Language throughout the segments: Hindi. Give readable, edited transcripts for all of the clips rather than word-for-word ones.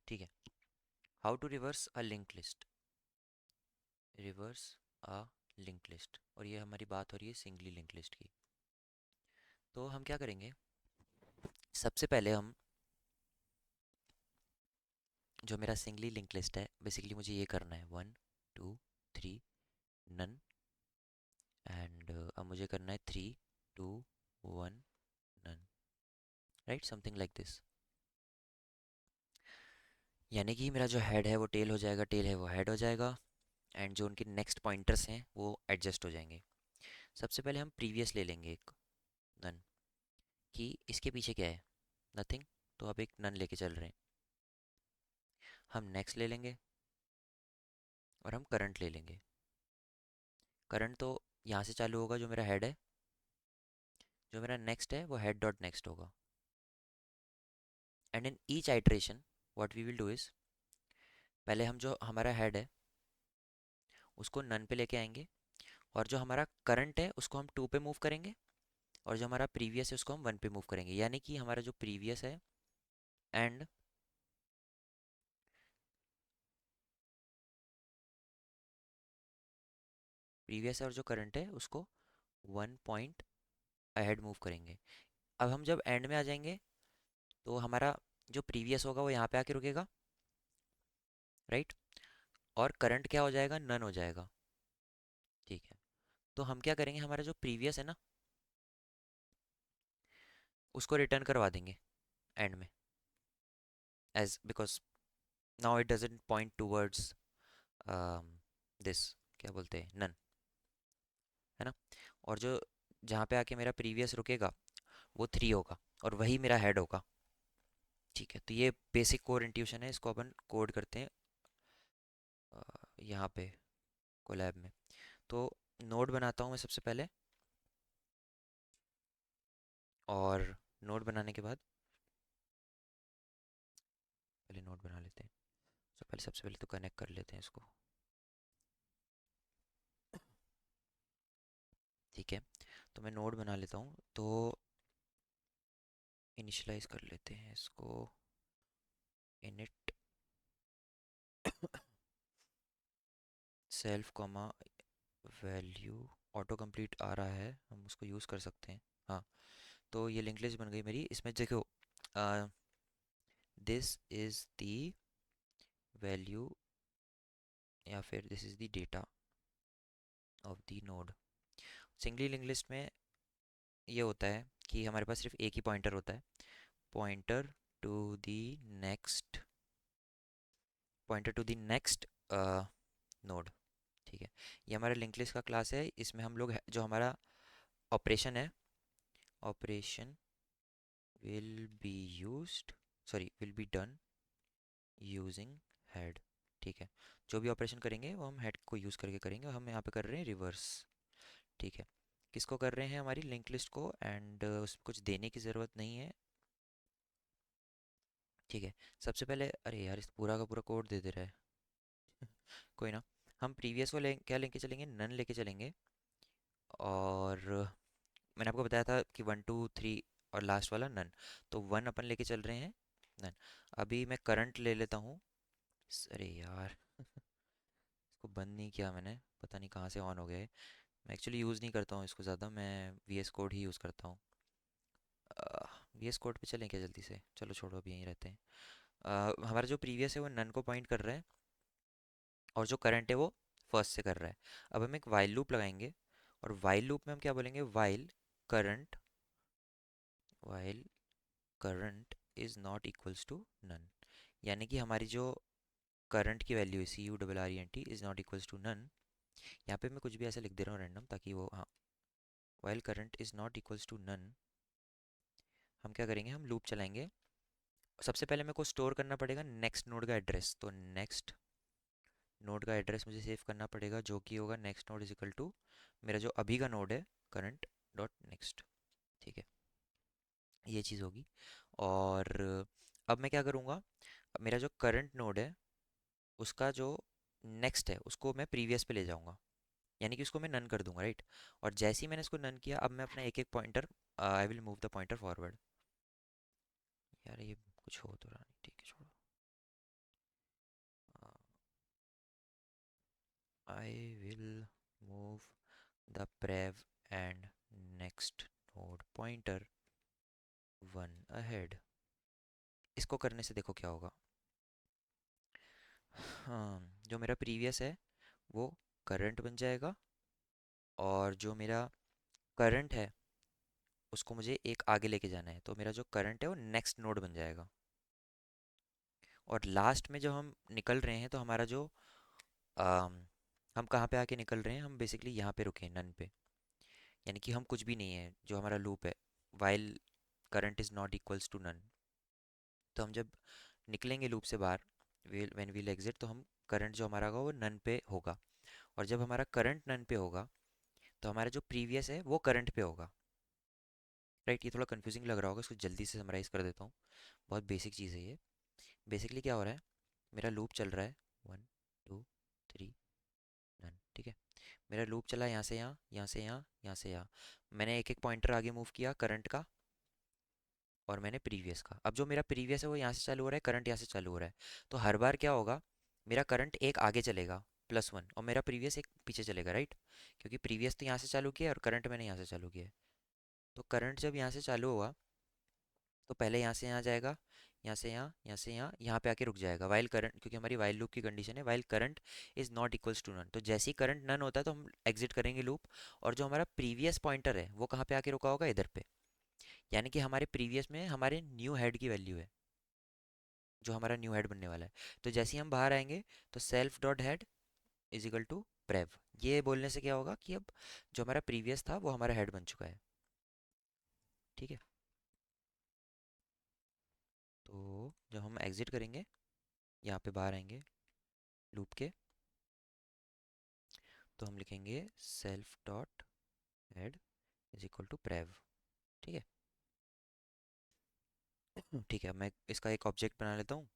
ठीक है। How to reverse a link list. Reverse a link list, और ये हमारी बात हो रही है सिंगली लिंक लिस्ट की। तो हम क्या करेंगे, सबसे पहले हम, जो मेरा सिंगली लिंक लिस्ट है, बेसिकली मुझे ये करना है 1 2 3 नन, एंड अब मुझे करना है 3 2 1 none, right, something like this. यानी कि मेरा जो हेड है वो टेल हो जाएगा, टेल है वो हेड हो जाएगा, एंड जो उनके नेक्स्ट पॉइंटर्स हैं वो एडजस्ट हो जाएंगे। सबसे पहले हम प्रीवियस ले लेंगे एक नन, कि इसके पीछे क्या है, नथिंग, तो अब एक नन लेके चल रहे हैं। हम नेक्स्ट ले लेंगे और हम करंट ले लेंगे। करंट तो यहाँ से चालू होगा, जो मेरा हेड है, जो मेरा नेक्स्ट है वो हेड डॉट नेक्स्ट होगा। And in each iteration what we will do is, पहले हम जो हमारा हेड है उसको नन पे लेके आएंगे, और जो हमारा करंट है उसको हम 2 पे मूव करेंगे, और जो हमारा प्रीवियस है उसको हम 1 पे मूव करेंगे। यानी कि हमारा जो प्रीवियस है एंड प्रीवियस है और जो करंट है उसको 1 पॉइंट अहेड मूव करेंगे। अब हम जब एंड में आ जाएंगे तो हमारा जो प्रीवियस होगा वो यहाँ पे आके रुकेगा, राइट, और करंट क्या हो जाएगा, नन हो जाएगा। ठीक है। तो हम क्या करेंगे, हमारा जो प्रीवियस है ना उसको रिटर्न करवा देंगे एंड में, as because now it doesn't point towards this, क्या बोलते हैं, नन, है ना। और जो जहाँ पे आके मेरा प्रीवियस रुकेगा वो 3 होगा, और वही मेरा हेड होगा। ठीक है, तो ये बेसिक कोड इंट्यूशन है, इसको अपन कोड करते हैं यहाँ पे कोलैब में। तो नोड बनाता हूँ मैं सबसे पहले, और नोड बनाने के बाद, पहले नोड बना लेते हैं। तो पहले सबसे पहले तो कनेक्ट कर लेते हैं इसको। ठीक है, तो मैं नोड बना लेता हूँ, तो इनिशियलाइज कर लेते हैं इसको, init self comma value. Auto complete आ रहा है, हम उसको यूज़ कर सकते हैं। हाँ, तो ये लिंक लिस्ट बन गई मेरी। इसमें देखो, दिस इज़ द वैल्यू, या फिर this is the data of the node. Singly link list में ये होता है कि हमारे पास सिर्फ एक ही पॉइंटर होता है, pointer to the next, pointer to the next node. ठीक है, ये हमारा लिंक लिस्ट का क्लास है। इसमें हम लोग जो हमारा ऑपरेशन है, operation will be used, sorry will be done using head. ठीक है, जो भी ऑपरेशन करेंगे वो हम हेड को यूज़ करके करेंगे। हम यहाँ पे कर रहे हैं रिवर्स। ठीक है, किसको कर रहे हैं, हमारी लिंक लिस्ट को, एंड उसमें कुछ देने की ज़रूरत नहीं है। ठीक है, सबसे पहले, अरे यार इस पूरा का पूरा कोड दे दे रहा है। कोई ना, हम प्रीवियस को क्या लेके चलेंगे, नन लेके चलेंगे। और मैंने आपको बताया था कि 1 2 3 और लास्ट वाला नन, तो 1 अपन लेके चल रहे हैं, नन। अभी मैं करंट ले लेता हूँ। अरे यार इसको बंद नहीं किया मैंने, पता नहीं कहाँ से ऑन हो गया है। मैं एक्चुअली यूज़ नहीं करता हूँ इसको ज़्यादा, मैं वी एस कोड ही यूज़ करता हूँ। वी एस कोड पे चलें क्या जल्दी से, चलो छोड़ो अभी यहीं रहते हैं। हमारा जो प्रीवियस है वो नन को पॉइंट कर रहा है, और जो करंट है वो फर्स्ट से कर रहा है। अब हम एक वाइल लूप लगाएंगे, और वाइल लूप में हम क्या बोलेंगे, current while current is not equals to none. यानी कि हमारी जो करंट की वैल्यू है, CURRENT is not equals to none. यहाँ पे मैं कुछ भी ऐसे लिख दे रहा हूँ रैंडम, ताकि वो, हाँ, while current is not equals to none. हम क्या करेंगे, हम लूप चलाएंगे। सबसे पहले मेरे को स्टोर करना पड़ेगा नेक्स्ट नोड का एड्रेस, तो नेक्स्ट नोड का एड्रेस मुझे सेव करना पड़ेगा, जो कि होगा next node is equal to मेरा जो अभी का नोड है, करंट डॉट नेक्स्ट। ठीक है, ये चीज़ होगी। और अब मैं क्या करूँगा, मेरा जो करंट नोड है उसका जो नेक्स्ट है उसको मैं प्रीवियस पे ले जाऊँगा, यानी कि उसको मैं नन कर दूंगा, राइट। और जैसे ही मैंने इसको नन किया, अब मैं अपना एक एक pointer, I will move the pointer forward. यार ये कुछ हो तो रहा नहीं, ठीक है छोड़ो। I will move the prev and next node pointer one ahead। इसको करने से देखो क्या होगा। हाँ, जो मेरा प्रीवियस है वो करंट बन जाएगा, और जो मेरा करंट है उसको मुझे एक आगे लेके जाना है, तो मेरा जो करंट है वो नेक्स्ट नोड बन जाएगा। और लास्ट में जब हम निकल रहे हैं तो हमारा जो अम, हम कहाँ पे आके निकल रहे हैं, हम बेसिकली यहाँ पे रुके हैं नन पे। यानी कि हम कुछ भी नहीं है, जो हमारा लूप है while current is not equals to none. तो हम जब निकलेंगे लूप से बाहर, व्हेन वील एग्जिट, तो हम करंट जो हमारा होगा वो नन पे होगा। और जब हमारा करंट नन पे होगा तो हमारा जो प्रीवियस है वो करंट पे होगा। राइट, ये थोड़ा कंफ्यूजिंग लग रहा होगा, इसको जल्दी से समराइज कर देता हूँ। बहुत बेसिक चीज़ है ये। बेसिकली क्या हो रहा है, मेरा लूप चल रहा है 1 2 3 नन, ठीक है। मेरा लूप चला यहाँ से यहाँ, यहाँ से यहाँ, यहाँ से यहाँ। मैंने एक एक पॉइंटर आगे मूव किया करंट का, और मैंने प्रीवियस का। अब जो मेरा प्रीवियस है वो यहाँ से चालू हो रहा है, करंट यहाँ से चालू हो रहा है। तो हर बार क्या होगा, मेरा करंट एक आगे चलेगा +1, और मेरा प्रीवियस एक पीछे चलेगा, राइट। क्योंकि प्रीवियस तो यहाँ से चालू किया है और करंट मैंने यहाँ से चालू किया है। तो करंट जब यहाँ से चालू हुआ तो पहले यहाँ से यहाँ जाएगा, यहाँ से यहाँ, यहाँ से यहाँ, यहाँ पे आके रुक जाएगा वाइल करंट, क्योंकि हमारी वाइल लूप की कंडीशन है while current is not equals to none. तो जैसे ही करंट नन होता है तो हम एग्जिट करेंगे लूप। और जो हमारा प्रीवियस पॉइंटर है वो कहाँ पे आके रुका होगा, इधर पे। यानी कि हमारे प्रीवियस में हमारे न्यू हेड की वैल्यू है, जो हमारा न्यू हेड बनने वाला है। तो जैसे ही हम बाहर आएंगे तो self dot head is equal to prev. ये बोलने से क्या होगा कि अब जो हमारा प्रीवियस था वो हमारा हेड बन चुका है, ठीक है। तो जब हम एग्जिट करेंगे, यहाँ पे बाहर आएंगे लूप के, तो हम लिखेंगे self dot head is equal to prev, ठीक है। ठीक है, मैं इसका एक ऑब्जेक्ट बना लेता हूँ।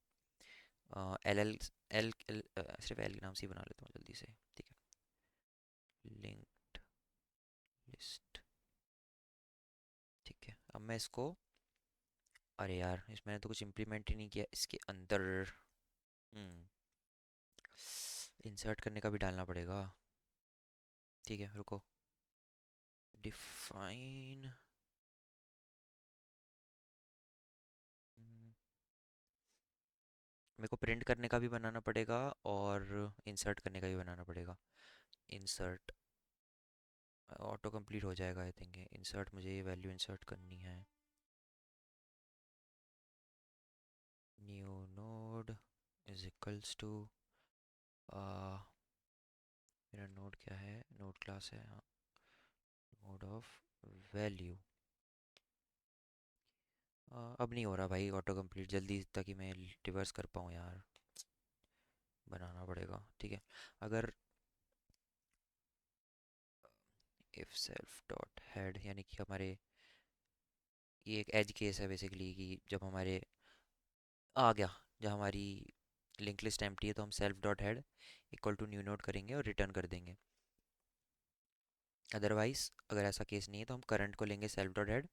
एल एल एल एल सिर्फ एल नाम से ही बना लेता हूँ जल्दी से, ठीक है। लिंक्ड लिस्ट, ठीक है। अब मैं इसको, अरे यार इस मैंने तो कुछ इम्प्लीमेंट ही नहीं किया इसके अंदर। इंसर्ट करने का भी डालना पड़ेगा, ठीक है, रुको। डिफाइन, मेरे को प्रिंट करने का भी बनाना पड़ेगा और इंसर्ट करने का भी बनाना पड़ेगा। इंसर्ट ऑटो कंप्लीट हो जाएगा आई थिंक। इंसर्ट, मुझे ये वैल्यू इंसर्ट करनी है। New node is equals to, मेरा नोड क्या है, नोड क्लास है, हाँ, नोड ऑफ वैल्यू। अब नहीं हो रहा भाई ऑटो कंप्लीट जल्दी, ताकि मैं रिवर्स कर पाऊँ यार, बनाना पड़ेगा, ठीक है। अगर इफ सेल्फ डॉट हेड, यानी कि हमारे, ये एक एज केस है बेसिकली, कि जब हमारे आ गया, जब हमारी लिंक लिस्ट एम्प्टी है तो हम self dot head equal to new node करेंगे और रिटर्न कर देंगे। अदरवाइज अगर ऐसा केस नहीं है तो हम करंट को लेंगे self dot head,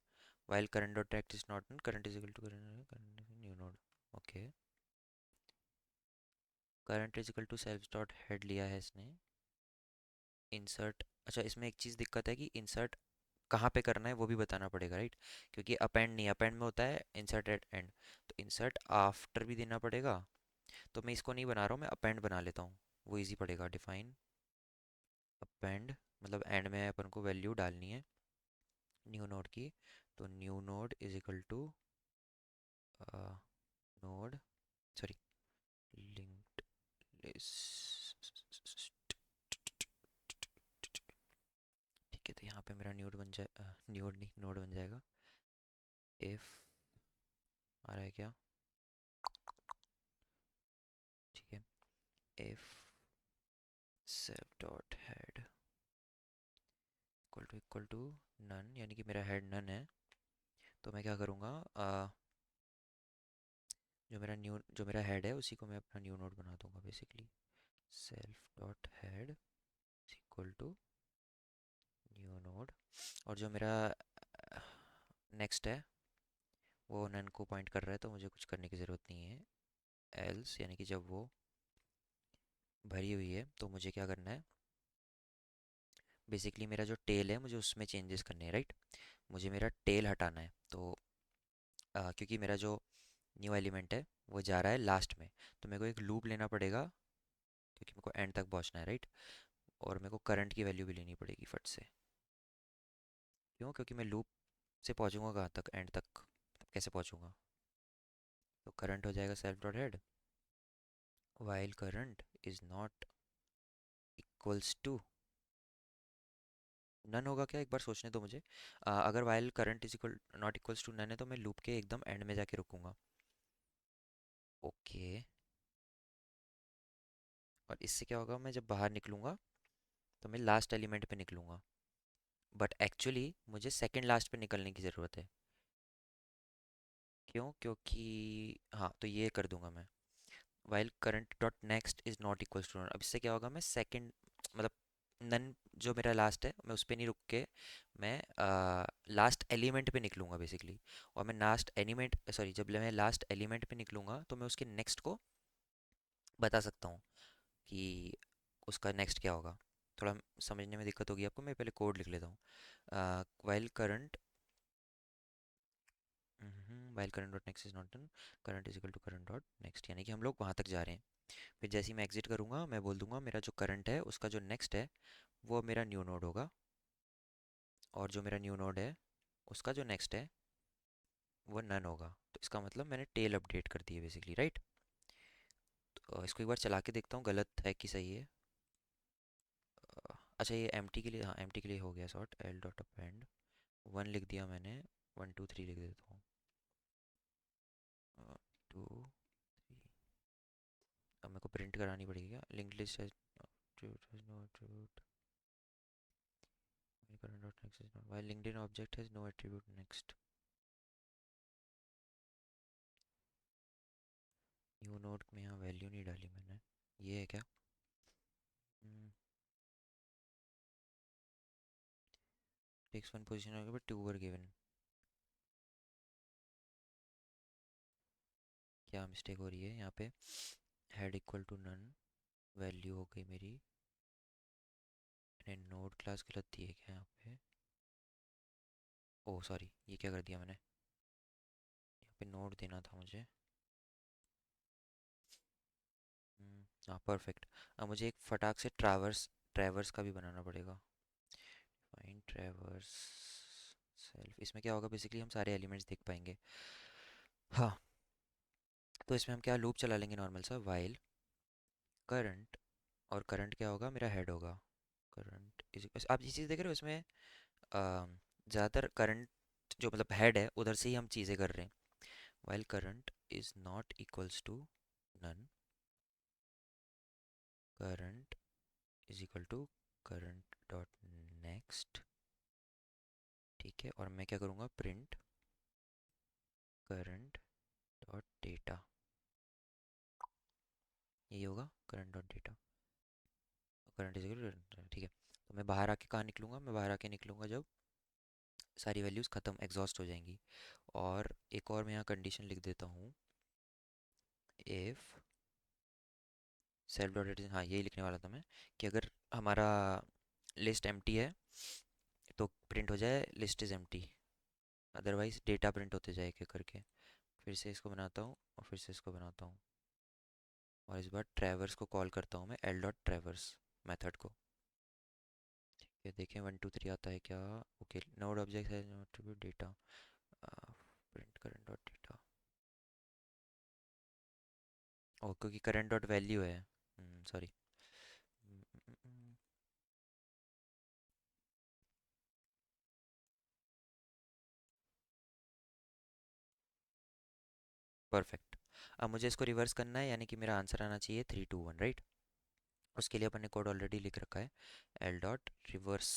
while current dot text is not none, current is equal to current new node. Okay, current is equal to self dot head लिया है इसने। इंसर्ट, अच्छा इसमें एक चीज़ दिक्कत है कि इंसर्ट कहाँ पे करना है वो भी बताना पड़ेगा, राइट। क्योंकि अपेंड नहीं, अपेंड में होता है इंसर्ट एट एंड, तो इंसर्ट आफ्टर भी देना पड़ेगा। तो मैं इसको नहीं बना रहा हूँ, मैं अपेंड बना लेता हूँ, वो इजी पड़ेगा। डिफाइन अपेंड, मतलब एंड में अपन को वैल्यू डालनी है न्यू नोड की। तो new node is equal to node, sorry, linked list, ठीक है। तो यहाँ पे मेरा न्यूड बन जाए, न्यूड नहीं नोड बन जाएगा। इफ आ रहा है क्या, ठीक है। If save dot head equal to none, यानी कि मेरा हेड नन है, तो मैं क्या करूँगा, जो मेरा हेड है उसी को मैं अपना न्यू नोड बना दूंगा basically. Self dot head equal to new node, और जो मेरा नेक्स्ट है वो नन को पॉइंट कर रहा है, तो मुझे कुछ करने की ज़रूरत नहीं है। एल्स, यानी कि जब वो भरी हुई है, तो मुझे क्या करना है, बेसिकली मेरा जो टेल है मुझे उसमें चेंजेस करने हैं, राइट। मुझे मेरा टेल हटाना है, तो क्योंकि मेरा जो न्यू एलिमेंट है वो जा रहा है लास्ट में, तो मेरे को एक लूप लेना पड़ेगा, क्योंकि मेरे को एंड तक पहुंचना है, राइट। और मेरे को करंट की वैल्यू भी लेनी पड़ेगी फट से। क्यों? क्योंकि मैं लूप से पहुंचूंगा कहाँ तक, एंड तक, तब कैसे पहुंचूंगा। तो करंट हो जाएगा self dot head, while current is not equals to none होगा क्या, एक बार सोचने दो मुझे। अगर while current is equal not equals to none है, तो मैं लूप के एकदम एंड में जाके रुकूंगा। ओके। और इससे क्या होगा, मैं जब बाहर निकलूंगा तो मैं लास्ट एलिमेंट पे निकलूंगा, बट एक्चुअली मुझे सेकंड लास्ट पे निकलने की ज़रूरत है। क्यों? क्योंकि हाँ, तो ये कर दूंगा मैं, while current dot next is not equals to none. अब इससे क्या होगा, मैं सेकंड, मतलब नन जो मेरा लास्ट है मैं उस पर नहीं रुक के मैं लास्ट एलिमेंट पे निकलूंगा बेसिकली। और मैं लास्ट एलिमेंट, सॉरी, जब मैं लास्ट एलिमेंट पे निकलूंगा तो मैं उसके नेक्स्ट को बता सकता हूँ कि उसका नेक्स्ट क्या होगा। थोड़ा समझने में दिक्कत होगी आपको, मैं पहले कोड लिख लेता हूँ। While current, while current dot next is not done, current is equal to current dot next, यानी कि हम लोग वहाँ तक जा रहे हैं। फिर जैसे ही मैं एग्जिट करूँगा मैं बोल दूंगा मेरा जो करंट है उसका जो नेक्स्ट है वो मेरा न्यू नोड होगा, और जो मेरा न्यू नोड है उसका जो नेक्स्ट है वो नन होगा। तो इसका मतलब मैंने टेल अपडेट कर दी है बेसिकली, राइट। तो इसको एक बार चला के देखता हूँ गलत है कि सही है। अच्छा, ये एम टी के लिए, हाँ एम टी के लिए हो गया sort, L dot append one लिख दिया मैंने, वन टू थ्री लिख देता हूँ, टू थ्री। अब मेरे को प्रिंट करानी पड़ेगी क्या, लिंक लिस्ट है no attribute, current dot next is not, while LinkedIn object has no attribute next, new node में यहाँ वैल्यू नहीं डाली मैंने, ये है क्या? टेक्स्ट वन पोजीशन होगा बट टू वर गिवन, क्या मिस्टेक हो रही है यहाँ पे, head equal to none value हो गई मेरी, मैंने नोड क्लास गलत दी है क्या यहाँ पे? ओह सॉरी, ये क्या कर दिया मैंने, यहाँ पे नोड देना था मुझे। हाँ परफेक्ट। अब मुझे एक फटाक से ट्रैवर्स ट्रैवर्स का भी बनाना पड़ेगा, फाइंड ट्रैवर्स सेल्फ। इसमें क्या होगा, बेसिकली हम सारे एलिमेंट्स देख पाएंगे। हाँ, तो इसमें हम क्या लूप चला लेंगे नॉर्मल सा, वाइल करंट, और करंट क्या होगा, मेरा हेड होगा, करंट इज, आप ये चीज़ देख रहे हो इसमें, ज़्यादातर करंट जो मतलब हेड है उधर से ही हम चीज़ें कर रहे हैं। While current is not equals to none, current is equal to current dot next, ठीक है। और मैं क्या करूँगा, प्रिंट करंट डॉट डेटा, यही होगा current dot data, current is equal to, ठीक है। तो मैं बाहर आके कहाँ निकलूँगा, मैं बाहर आके निकलूँगा जब सारी वैल्यूज़ ख़त्म एग्जॉस्ट हो जाएंगी। और एक और मैं यहाँ कंडीशन लिख देता हूँ, इफ़ सेल्फ डॉट, हाँ यही लिखने वाला था मैं, कि अगर हमारा लिस्ट एम्प्टी है तो प्रिंट हो जाए list is empty, otherwise data print होते जाए एक एक करके। फिर से इसको बनाता हूँ और फिर से इसको बनाता हूँ, और इस बार ट्रैवर्स को कॉल करता हूँ मैं, एल डॉट ट्रैवर्स मेथड को। ये देखें वन टू थ्री आता है क्या? ओके, नोड ऑब्जेक्ट है attribute data, print current dot data, ओ क्योंकि करंट डॉट वैल्यू है, सॉरी। परफेक्ट। अब मुझे इसको रिवर्स करना है, यानी कि मेरा आंसर आना चाहिए 3 2 1, राइट। उसके लिए अपन ने कोड ऑलरेडी लिख रखा है, एल डॉट रिवर्स।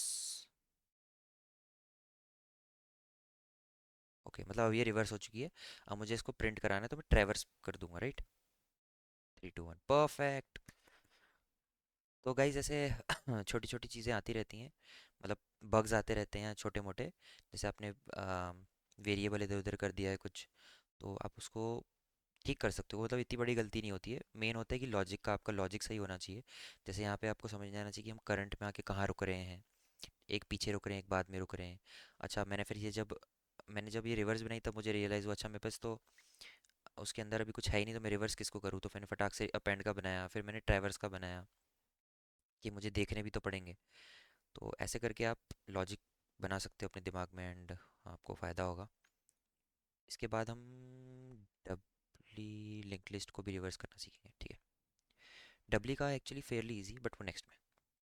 ओके, मतलब अब ये रिवर्स हो चुकी है। अब मुझे इसको प्रिंट कराना है तो मैं ट्रेवर्स कर दूंगा, राइट। 3 2 1, परफेक्ट। तो गाइज ऐसे छोटी छोटी चीज़ें आती रहती हैं, मतलब बग्स आते रहते हैं छोटे मोटे। जैसे आपने वेरिएबल इधर उधर कर दिया है कुछ, तो आप उसको ठीक कर सकते हो, मतलब इतनी बड़ी गलती नहीं होती है। मेन होता है कि लॉजिक का, आपका लॉजिक सही होना चाहिए। जैसे यहाँ पे आपको समझ में आना चाहिए कि हम करंट में आके कहाँ रुक रहे हैं, एक पीछे रुक रहे हैं, एक बाद में रुक रहे हैं। अच्छा, मैंने जब ये रिवर्स बनाई तब मुझे रियलाइज़ हुआ, अच्छा मेरे पास तो उसके अंदर अभी कुछ है ही नहीं, तो मैं रिवर्स किसको करूँ, तो मैंने फटाक से अपेंड का बनाया, फिर मैंने ट्रैवर्स का बनाया कि मुझे देखने भी तो पड़ेंगे। तो ऐसे करके आप लॉजिक बना सकते हो अपने दिमाग में, एंड आपको फ़ायदा होगा। इसके बाद हम डबली लिंक लिस्ट को भी रिवर्स करना सीखेंगे, ठीक है। डबली का एक्चुअली फेयरली इजी, बट वो नेक्स्ट में।